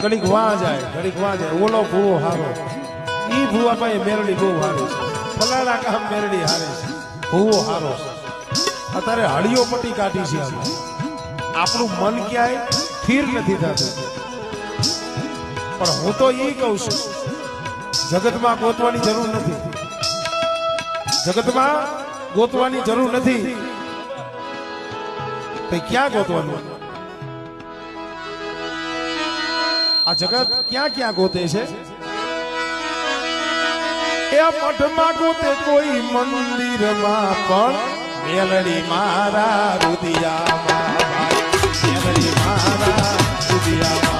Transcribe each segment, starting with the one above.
ઘડીક વાં જાય ઓલો ભૂવો હારો ઈ ભૂવા પાસે મેરડી બહુ હારી છે ફલાણા કામ મેરડી હારે છે ભૂવો હારો છે અત્યારે હળીઓ પટ્ટી કાઢી છે આપણું મન ક્યાંય સ્થિર નથી થતું પણ હું તો એ કહું છું જગતમાં ગોતવાની જરૂર નથી જગતમાં ગોતવાની જરૂર નથી તો ક્યાં ગોતવાનું આ જગત ક્યાં ક્યાં ગોતે છે એ મઠમાં ગોતે કોઈ મંદિરમાં પણ મેલડી મારા રુદિયામાં મેલડી મારા રુદિયામાં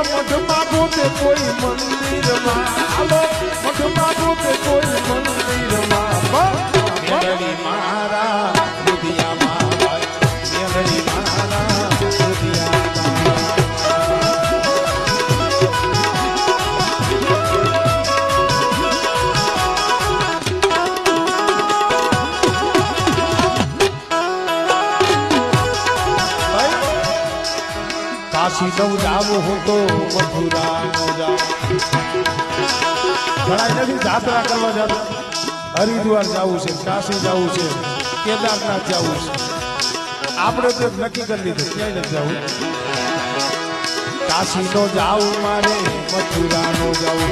મઠમાં ગોતે કોઈ મંદિરમાં હાલો મઠમાં ગોતે કોઈ મંદિરમાં મેલડી મારા રુદિયામાં મેલડી મારા રુદિયામાં કાશી નો જાવું હું તો મથુરા નો જાઉં ઘણા નથી જાત્રા કરવા જતા હરિદ્વાર જવું છે કાશી જવું છે કેદારનાથ જવું છે આપણે તો નક્કી કરી લીધું ક્યાંય નથી જવું કાશી નો જાવું મારે મથુરા નો જાવું